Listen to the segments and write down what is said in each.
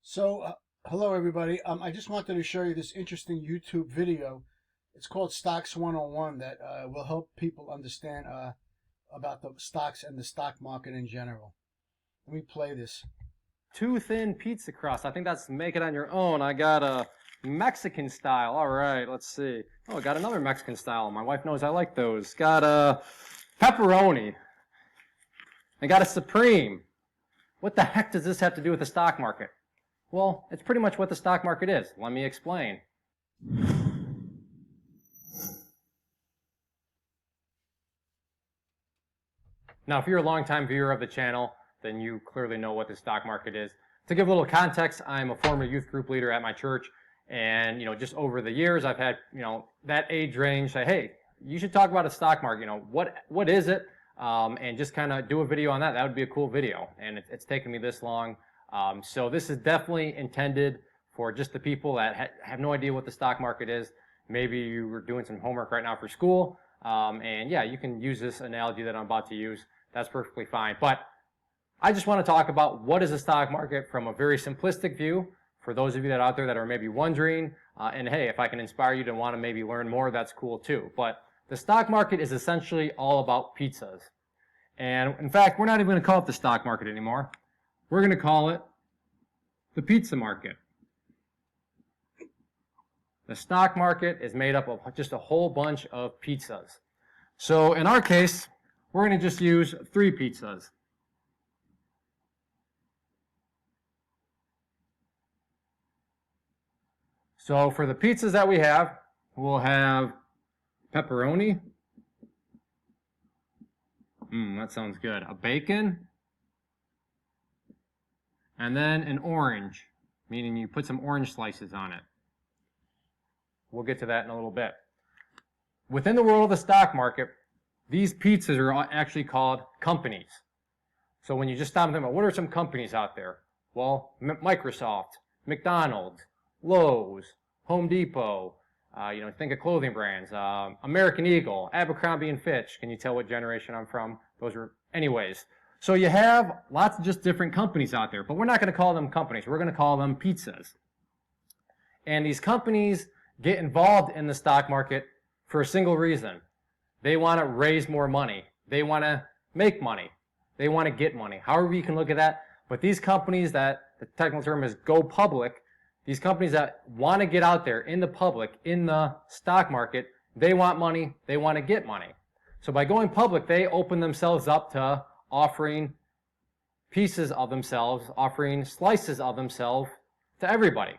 Hello everybody. I just wanted to show you this interesting YouTube video. It's called Stocks 101 that will help people understand about the stocks and the stock market in general. Let me play this. Too thin pizza crust. I think that's make it on your own. I got a Mexican style. All right, let's see. Oh, I got another Mexican style. My wife knows I like those. Got a pepperoni. I got a Supreme. What the heck does this have to do with the stock market? Well, it's pretty much what the stock market is. Let me explain. Now, if you're a longtime viewer of the channel, then you clearly know what the stock market is. To give a little context, I'm a former youth group leader at my church, and just over the years, I've had that age range say, hey, you should talk about a stock market. What is it? And just kind of do a video on that. That would be a cool video, and it's taken me this long. So this is definitely intended for just the people that have no idea what the stock market is. Maybe you were doing some homework right now for school, and yeah, you can use this analogy that I'm about to use. That's perfectly fine. But I just want to talk about what is the stock market from a very simplistic view for those of you that are out there that are maybe wondering. And hey, if I can inspire you to want to maybe learn more, that's cool too. But the stock market is essentially all about pizzas. And in fact, we're not even going to call it the stock market anymore. We're going to call it the pizza market. The stock market is made up of just a whole bunch of pizzas. So in our case, we're going to just use 3 pizzas. So for the pizzas that we have, we'll have pepperoni. That sounds good. A bacon. And then an orange, meaning you put some orange slices on it. We'll get to that in a little bit. Within the world of the stock market, these pizzas are actually called companies. So when you just stop and think about what are some companies out there? Well, Microsoft, McDonald's, Lowe's, Home Depot, think of clothing brands, American Eagle, Abercrombie and Fitch. Can you tell what generation I'm from? Anyways. So you have lots of just different companies out there, but we're not going to call them companies. We're going to call them pizzas. And these companies get involved in the stock market for a single reason. They want to raise more money. They want to make money. They want to get money. However you can look at that. But these companies that the technical term is go public, these companies that want to get out there in the public, in the stock market, they want money. They want to get money. So by going public, they open themselves up to offering pieces of themselves, offering slices of themselves to everybody.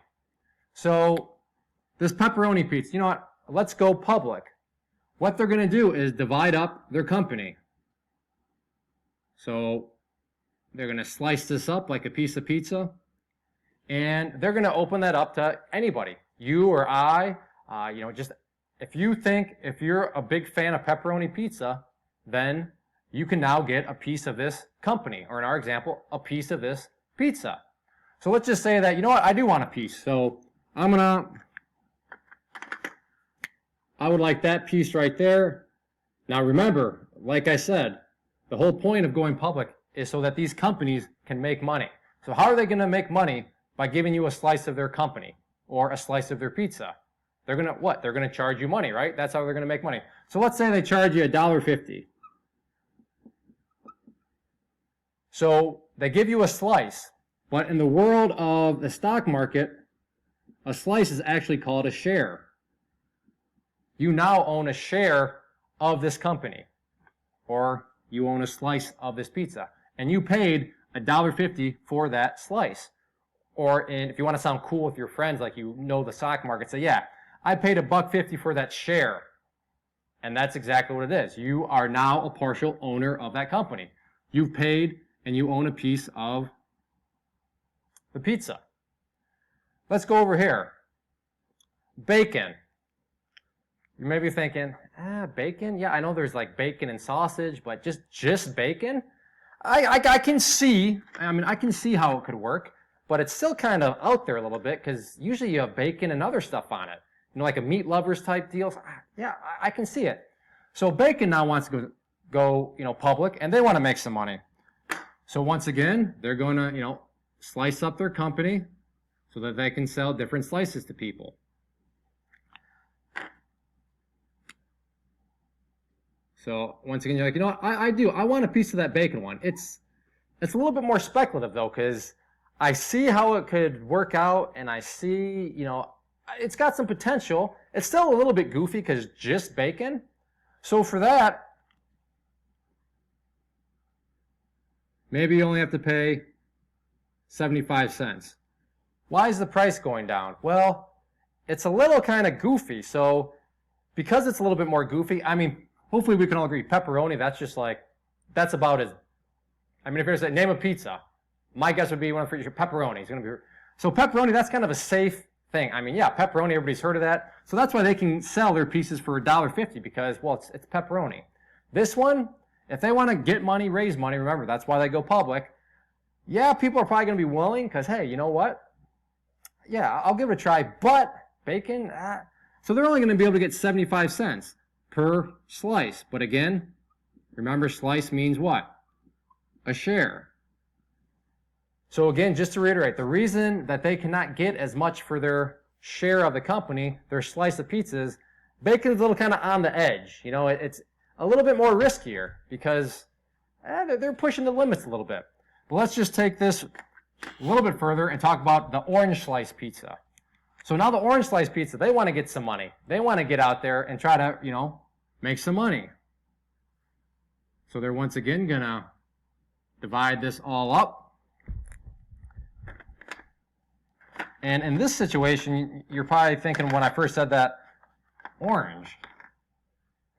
So this pepperoni pizza, you know what? Let's go public. What they're going to do is divide up their company. So they're going to slice this up like a piece of pizza, and they're going to open that up to anybody. You or I, just if you're a big fan of pepperoni pizza, then you can now get a piece of this company, or in our example, a piece of this pizza. So let's just say that, I do want a piece. So I would like that piece right there. Now remember, like I said, the whole point of going public is so that these companies can make money. So how are they going to make money? By giving you a slice of their company or a slice of their pizza. They're going to what? They're going to charge you money, right? That's how they're going to make money. So let's say they charge you $1.50. So they give you a slice, but in the world of the stock market, a slice is actually called a share. You now own a share of this company, or you own a slice of this pizza, and you paid $1.50 for that slice. Or if you want to sound cool with your friends, like the stock market, say, yeah, I paid $1.50 for that share. And that's exactly what it is. You are now a partial owner of that company. You've paid and you own a piece of the pizza. Let's go over here. Bacon. You may be thinking, bacon? Yeah, I know there's like bacon and sausage, but just bacon? I can see how it could work, but it's still kind of out there a little bit because usually you have bacon and other stuff on it. Like a meat lovers type deal. So, yeah, I can see it. So bacon now wants to go public, and they want to make some money. So once again, they're going to, slice up their company. so that they can sell different slices to people. So once again, you're like, you know what, I want a piece of that bacon one. It's a little bit more speculative though, because I see how it could work out, and I see, you know, it's got some potential. It's still a little bit goofy because just bacon. So for that, maybe you only have to pay 75 cents. Why is the price going down? Well, it's a little kind of goofy. So because it's a little bit more goofy, I mean, hopefully we can all agree, pepperoni, that's just like, that's about as, I mean, if you're going to say, name a pizza, my guess would be one for pepperoni. It's going to be, so pepperoni, that's kind of a safe thing. I mean, yeah, pepperoni, everybody's heard of that. So that's why they can sell their pieces for $1.50 because, well, it's pepperoni. This one, if they want to get money, raise money, remember, that's why they go public. Yeah, people are probably going to be willing because, hey, you know what? Yeah, I'll give it a try, but bacon, so they're only going to be able to get 75 cents per slice. But again, remember, slice means what? A share. So again, just to reiterate, the reason that they cannot get as much for their share of the company, their slice of pizzas, bacon is a little kind of on the edge. You know, it's a little bit more riskier because they're pushing the limits a little bit. But let's just take this a little bit further and talk about the orange slice pizza. So now the orange slice pizza, they want to get some money. They want to get out there and try to, you know, make some money. So they're once again going to divide this all up. And in this situation, you're probably thinking when I first said that, orange,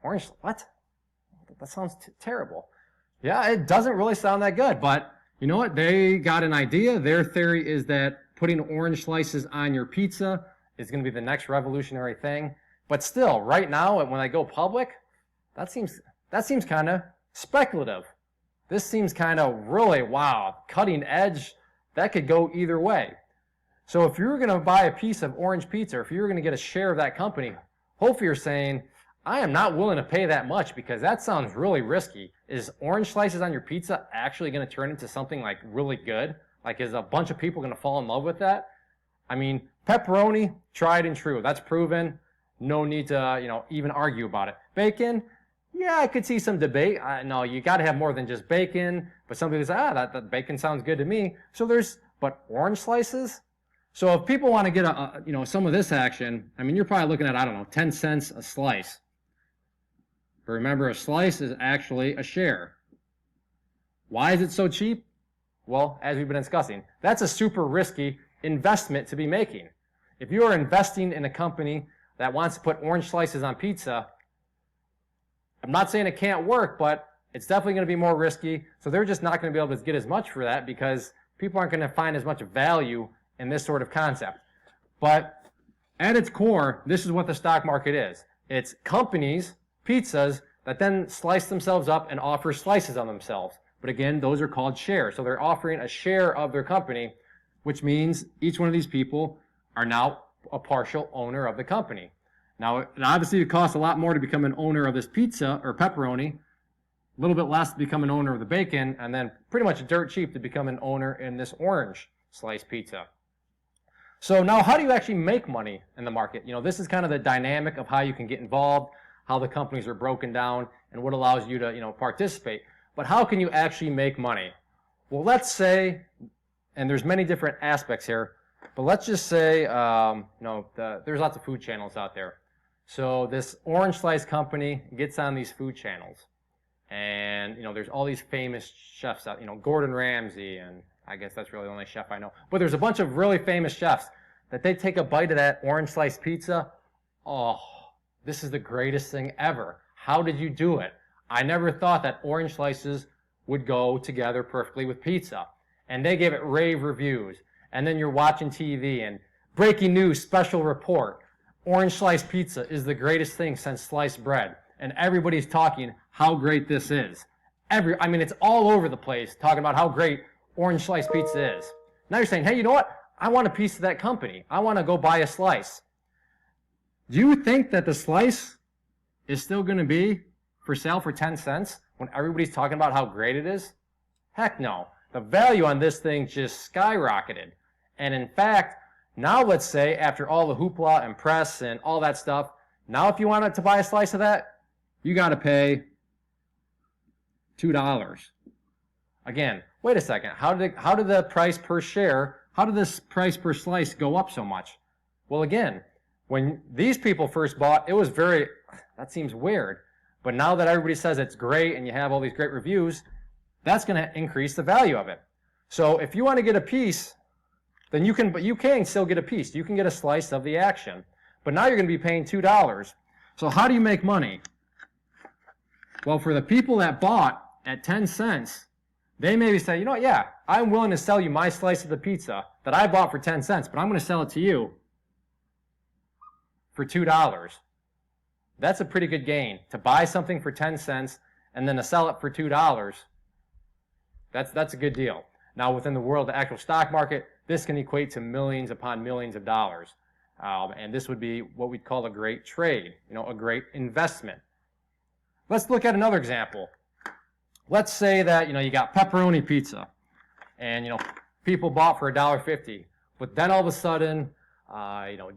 what? That sounds terrible. Yeah, it doesn't really sound that good, but you know what? They got an idea. Their theory is that putting orange slices on your pizza is going to be the next revolutionary thing. But still, right now, when I go public, that seems kind of speculative. This seems kind of really, wow, cutting edge. That could go either way. So if you're going to buy a piece of orange pizza, or if you're going to get a share of that company, hopefully you're saying, I am not willing to pay that much because that sounds really risky. Is orange slices on your pizza actually going to turn into something like really good? Like, is a bunch of people going to fall in love with that? I mean, pepperoni, tried and true. That's proven. No need to, you know, even argue about it. Bacon, yeah, I could see some debate. No, you got to have more than just bacon. But some people say, that bacon sounds good to me. So but orange slices? So if people want to get some of this action, I mean, you're probably looking at, I don't know, 10 cents a slice. But remember, a slice is actually a share. Why is it so cheap? Well, as we've been discussing, that's a super risky investment to be making. If you are investing in a company that wants to put orange slices on pizza, I'm not saying it can't work, but it's definitely going to be more risky. So they're just not going to be able to get as much for that because people aren't going to find as much value in this sort of concept. But at its core, this is what the stock market is. It's companies, pizzas, that then slice themselves up and offer slices on themselves. But again, those are called shares. So they're offering a share of their company, which means each one of these people are now a partial owner of the company. Now, it obviously costs a lot more to become an owner of this pizza or pepperoni, a little bit less to become an owner of the bacon, and then pretty much dirt cheap to become an owner in this orange slice pizza. So now, how do you actually make money in the market? You know, this is kind of the dynamic of how you can get involved, how the companies are broken down, and what allows you to, you know, participate. But how can you actually make money? Well, let's say, and there's many different aspects here, but let's just say, there's lots of food channels out there. So this orange slice company gets on these food channels, and you know, there's all these famous chefs out. You know, Gordon Ramsay, and I guess that's really the only chef I know. But there's a bunch of really famous chefs that they take a bite of that orange slice pizza. Oh, this is the greatest thing ever. How did you do it? I never thought that orange slices would go together perfectly with pizza. And they gave it rave reviews. And then you're watching TV and breaking news, special report. Orange sliced pizza is the greatest thing since sliced bread. And everybody's talking how great this is. It's all over the place talking about how great orange sliced pizza is. Now you're saying, hey, you know what? I want a piece of that company. I want to go buy a slice. Do you think that the slice is still going to be for sale for 10 cents when everybody's talking about how great it is? Heck no. The value on this thing just skyrocketed. And in fact, Now let's say after all the hoopla and press and all that stuff, now if you wanted to buy a slice of that, you got to pay $2. Again, wait a second. How did the price per share, how did this price per slice go up so much? Well, again, when these people first bought, it was that seems weird. But now that everybody says it's great and you have all these great reviews, that's going to increase the value of it. So if you want to get a piece, then you can still get a piece. You can get a slice of the action. But now you're going to be paying $2. So how do you make money? Well, for the people that bought at 10 cents, they maybe say, you know what, yeah, I'm willing to sell you my slice of the pizza that I bought for 10 cents, but I'm going to sell it to you for $2. That's a pretty good gain. To buy something for 10 cents and then to sell it for $2, that's a good deal. Now, within the world of the actual stock market, this can equate to millions upon millions of dollars. And this would be what we'd call a great trade, a great investment. Let's look at another example. Let's say that, you got pepperoni pizza and, people bought for $1.50, but then all of a sudden,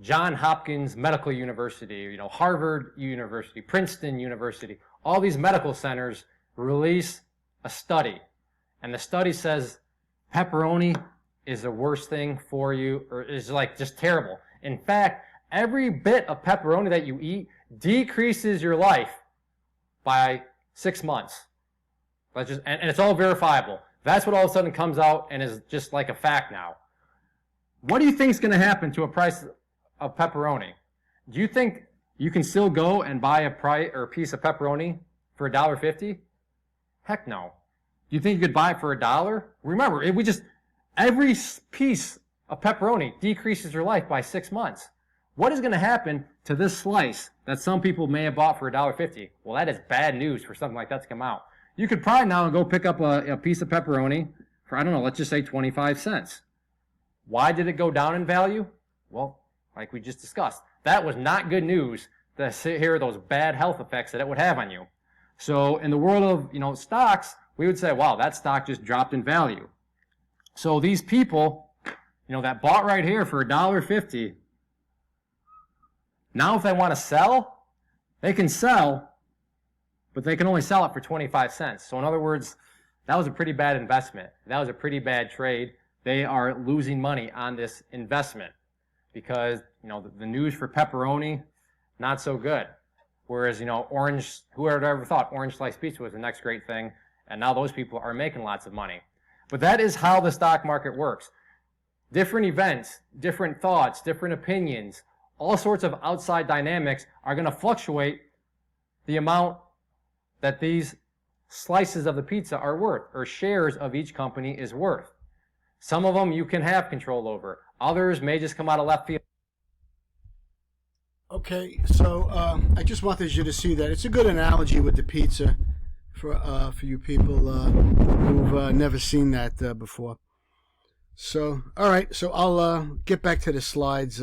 John Hopkins Medical University, Harvard University, Princeton University, all these medical centers release a study. And the study says pepperoni is the worst thing for you, or is just terrible. In fact, every bit of pepperoni that you eat decreases your life by 6 months. And it's all verifiable. That's what all of a sudden comes out and is just like a fact now. What do you think is going to happen to a price of pepperoni? Do you think you can still go and buy a piece of pepperoni for $1.50? Heck no. Do you think you could buy it for $1? Remember, every piece of pepperoni decreases your life by 6 months. What is going to happen to this slice that some people may have bought for $1.50? Well, that is bad news for something like that to come out. You could probably now go pick up a piece of pepperoni for, I don't know, let's just say 25 cents. Why did it go down in value? Well, like we just discussed, that was not good news to hear those bad health effects that it would have on you. So in the world of, stocks, we would say, wow, that stock just dropped in value. So these people, that bought right here for $1.50, now if they want to sell, they can sell, but they can only sell it for 25 cents. So in other words, that was a pretty bad investment. That was a pretty bad trade. They are losing money on this investment because, the news for pepperoni, not so good. Whereas, orange, who would have ever thought orange sliced pizza was the next great thing? And now those people are making lots of money. But that is how the stock market works. Different events, different thoughts, different opinions, all sorts of outside dynamics are going to fluctuate the amount that these slices of the pizza are worth, or shares of each company is worth. Some of them you can have control over. Others may just come out of left field. Okay, so I just wanted you to see that. It's a good analogy with the pizza for you people who've never seen that before. So, all right, so I'll get back to the slides